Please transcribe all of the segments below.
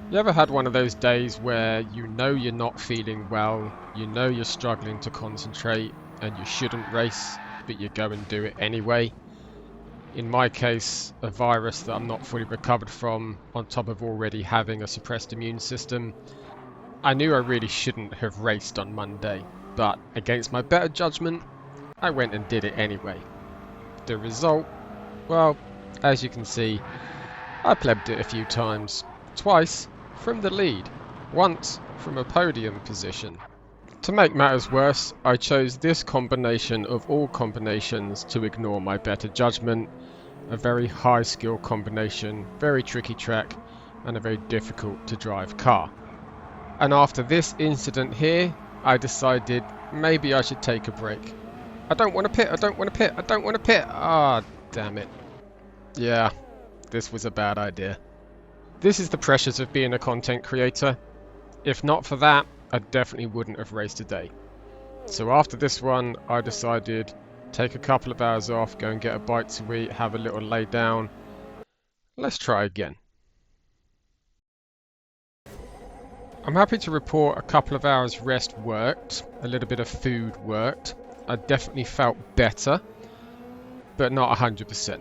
You ever had one of those days where you know you're not feeling well, you know you're struggling to concentrate, and you shouldn't race, but you go and do it anyway? In my case, a virus that I'm not fully recovered from, on top of already having a suppressed immune system. I knew I really shouldn't have raced on Monday, but against my better judgment, I went and did it anyway. The result? Well, as you can see, I plebbed it a few times. Twice from the lead, once from a podium position. To make matters worse, I chose this combination of all combinations to ignore my better judgment. A very high skill combination, very tricky track, and a very difficult to drive car. And after this incident here, I decided maybe I should take a break. I don't want to pit, I don't want to pit, I don't want to pit. Ah, damn it. Yeah, this was a bad idea. This is the pressures of being a content creator. If not for that, I definitely wouldn't have raced today. So after this one, I decided take a couple of hours off, go and get a bite to eat, have a little lay down. Let's try again. I'm happy to report a couple of hours rest worked, a little bit of food worked. I definitely felt better, but not 100%.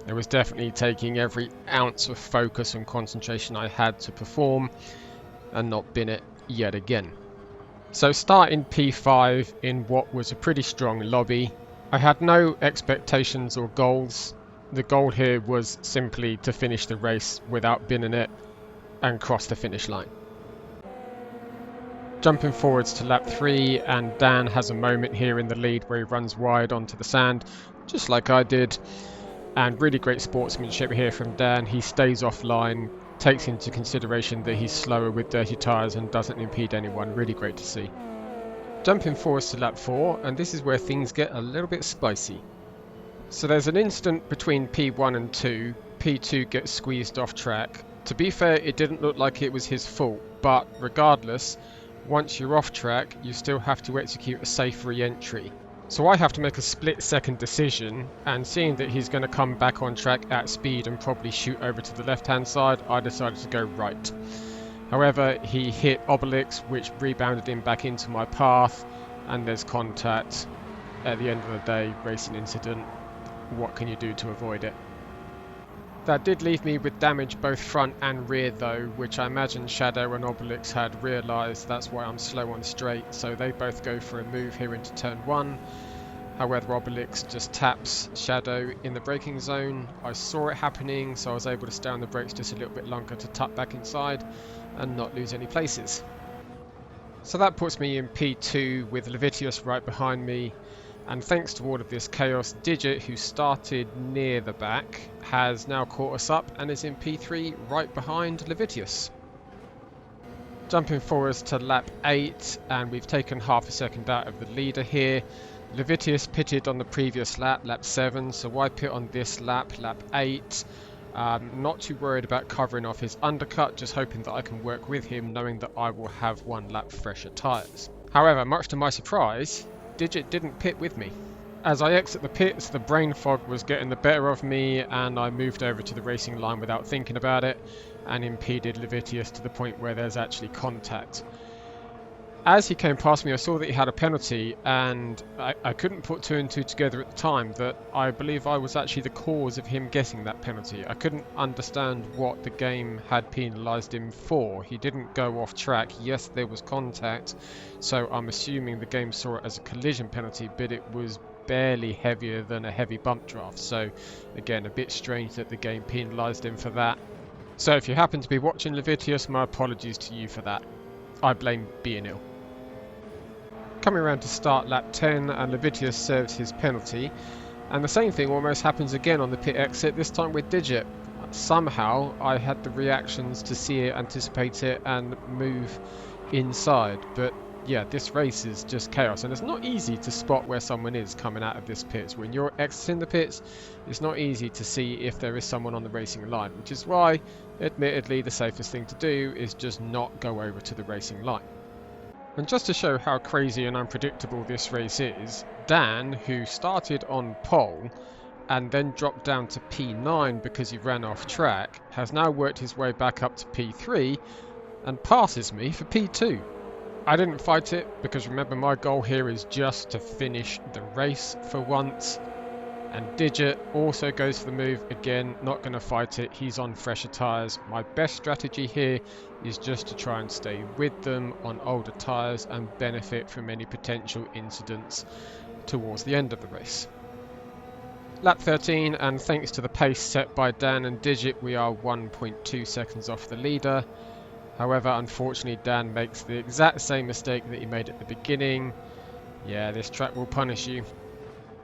It was definitely taking every ounce of focus and concentration I had to perform and not bin it yet again. So starting P5 in what was a pretty strong lobby, I had no expectations or goals. The goal here was simply to finish the race without binning it and cross the finish line. Jumping forwards to lap 3, and Dan has a moment here in the lead where he runs wide onto the sand, just like I did. And really great sportsmanship here from Dan. He stays offline, takes into consideration that he's slower with dirty tyres and doesn't impede anyone. Really great to see. Jumping forwards to lap 4, and this is where things get a little bit spicy. So there's an incident between P1 and 2. P2 gets squeezed off track. To be fair, it didn't look like it was his fault, but regardless, once you're off track, you still have to execute a safe re-entry. So I have to make a split-second decision, and seeing that he's going to come back on track at speed and probably shoot over to the left-hand side, I decided to go right. However, he hit Obelix, which rebounded him back into my path, and there's contact. At the end of the day, racing incident. What can you do to avoid it? That did leave me with damage both front and rear though, which I imagine Shadow and Obelix had realised. That's why I'm slow on straight, so they both go for a move here into turn 1. However, Obelix just taps Shadow in the braking zone. I saw it happening, so I was able to stay on the brakes just a little bit longer to tuck back inside and not lose any places. So that puts me in P2 with Levitius right behind me. And thanks to all of this chaos, Digit, who started near the back, has now caught us up and is in P3 right behind Levitius. Jumping forwards to lap 8, and we've taken half a second out of the leader here. Levitius pitted on the previous lap, lap 7, so I pit on this lap, lap 8. Not too worried about covering off his undercut, just hoping that I can work with him, knowing that I will have one lap fresher tyres. However, much to my surprise, Digit didn't pit with me. As I exit the pits, the brain fog was getting the better of me, and I moved over to the racing line without thinking about it and impeded Levitius to the point where there's actually contact. As he came past me, I saw that he had a penalty, and I couldn't put 2 and 2 together at the time that I believe I was actually the cause of him getting that penalty. I couldn't understand what the game had penalised him for. He didn't go off track. Yes, there was contact, so I'm assuming the game saw it as a collision penalty, but it was barely heavier than a heavy bump draft. So again, a bit strange that the game penalised him for that. So if you happen to be watching Levitius, my apologies to you for that. I blame being ill. Coming around to start lap 10, and Levitius serves his penalty, and the same thing almost happens again on the pit exit, this time with Digit. Somehow I had the reactions to see it, anticipate it, and move inside, but yeah, this race is just chaos, and it's not easy to spot where someone is coming out of this pit. When you're exiting the pits, it's not easy to see if there is someone on the racing line, which is why, admittedly, the safest thing to do is just not go over to the racing line. And just to show how crazy and unpredictable this race is, Dan, who started on pole and then dropped down to P9 because he ran off track, has now worked his way back up to P3 and passes me for P2. I didn't fight it because remember my goal here is just to finish the race for once. And Digit also goes for the move, again, not going to fight it, he's on fresher tyres. My best strategy here is just to try and stay with them on older tyres and benefit from any potential incidents towards the end of the race. Lap 13, and thanks to the pace set by Dan and Digit, we are 1.2 seconds off the leader. However, unfortunately, Dan makes the exact same mistake that he made at the beginning. Yeah, this track will punish you.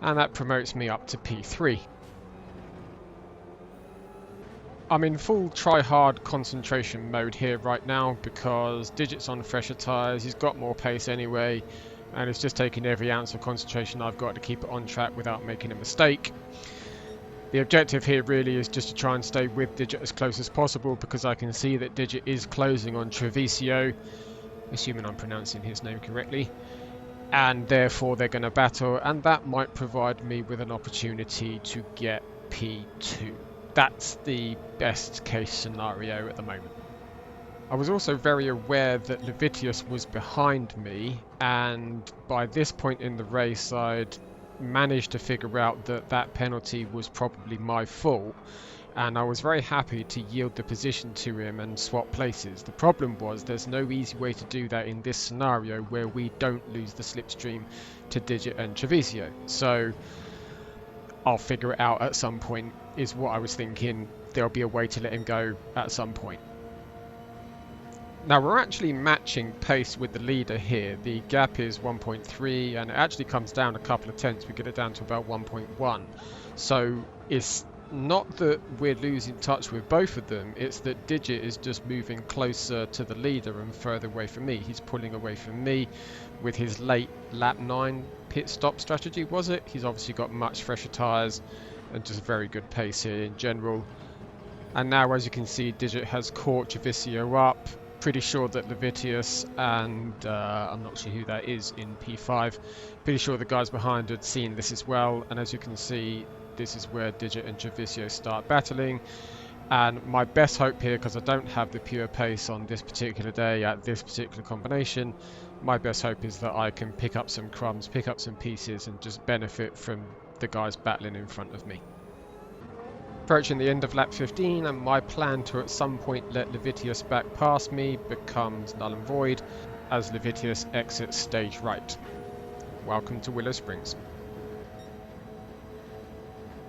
And that promotes me up to P3. I'm in full try-hard concentration mode here right now because Digit's on fresher tyres, he's got more pace anyway, and it's just taking every ounce of concentration I've got to keep it on track without making a mistake. The objective here really is just to try and stay with Digit as close as possible because I can see that Digit is closing on Treviso, assuming I'm pronouncing his name correctly. And therefore they're going to battle, and that might provide me with an opportunity to get P2. That's the best case scenario at the moment. I was also very aware that Levitius was behind me, and by this point in the race I'd managed to figure out that that penalty was probably my fault, and I was very happy to yield the position to him and swap places. The problem was there's no easy way to do that in this scenario where we don't lose the slipstream to Digit and Treviso. So I'll figure it out at some point is what I was thinking. There'll be a way to let him go at some point. Now we're actually matching pace with the leader here. The gap is 1.3 and it actually comes down a couple of tenths. We get it down to about 1.1. So it's not that we're losing touch with both of them, it's that Digit is just moving closer to the leader and further away from me. He's pulling away from me with his late lap 9 pit stop strategy, was it? He's obviously got much fresher tyres and just very good pace here in general. And now, as you can see, Digit has caught Treviso up. Pretty sure that Levitius and I'm not sure who that is in P5. Pretty sure the guys behind had seen this as well. And as you can see, this is where Digit and Treviso start battling. And my best hope here, because I don't have the pure pace on this particular day at this particular combination, my best hope is that I can pick up some crumbs, pick up some pieces and just benefit from the guys battling in front of me. Approaching the end of lap 15, and my plan to at some point let Levitius back past me becomes null and void as Levitius exits stage right. Welcome to Willow Springs.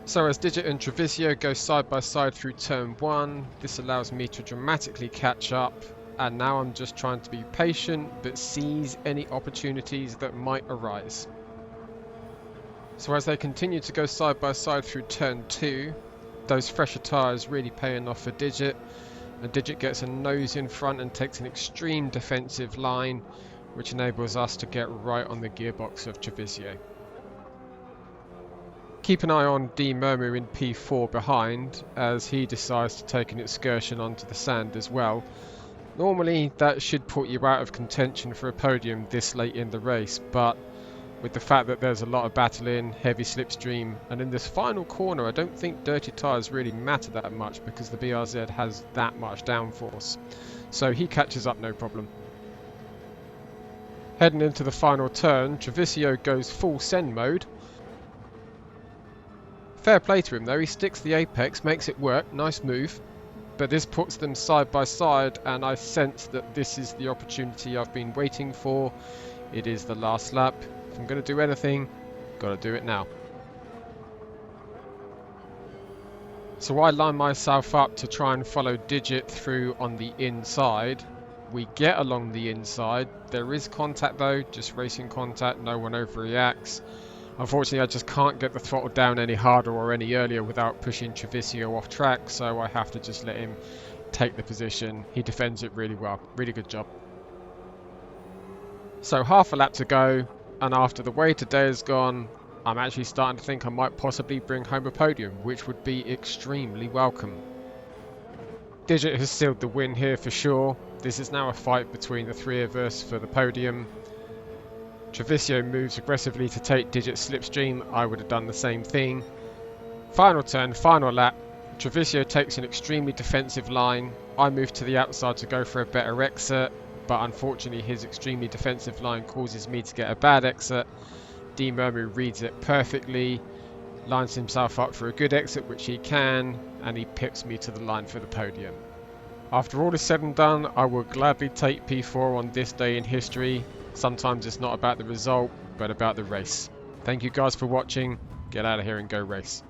So as Digit and Treviso go side by side through turn 1, this allows me to dramatically catch up, and now I'm just trying to be patient but seize any opportunities that might arise. So as they continue to go side by side through turn 2, those fresher tyres really paying off for Digit, and Digit gets a nose in front and takes an extreme defensive line, which enables us to get right on the gearbox of Treviso. Keep an eye on D Murmur in P4 behind, as he decides to take an excursion onto the sand as well. Normally that should put you out of contention for a podium this late in the race, but with the fact that there's a lot of battling, heavy slipstream, and in this final corner I don't think dirty tyres really matter that much because the BRZ has that much downforce. So he catches up no problem. Heading into the final turn, Treviso goes full send mode. Fair play to him though, he sticks the apex, makes it work, nice move. But this puts them side by side and I sense that this is the opportunity I've been waiting for. It is the last lap. If I'm going to do anything, gotta do it now. So I line myself up to try and follow Digit through on the inside. We get along the inside. There is contact though, just racing contact, no one overreacts. Unfortunately, I just can't get the throttle down any harder or any earlier without pushing Treviso off track, so I have to just let him take the position. He defends it really well. Really good job. So half a lap to go, and after the way today has gone, I'm actually starting to think I might possibly bring home a podium, which would be extremely welcome. Digit has sealed the win here for sure. This is now a fight between the three of us for the podium. Treviso moves aggressively to take Digit's slipstream. I would have done the same thing. Final turn, final lap. Treviso takes an extremely defensive line. I move to the outside to go for a better exit, but unfortunately his extremely defensive line causes me to get a bad exit. D Murmu reads it perfectly, lines himself up for a good exit, which he can, and he pips me to the line for the podium. After all is said and done, I will gladly take P4 on this day in history. Sometimes it's not about the result, but about the race. Thank you guys for watching. Get out of here and go race.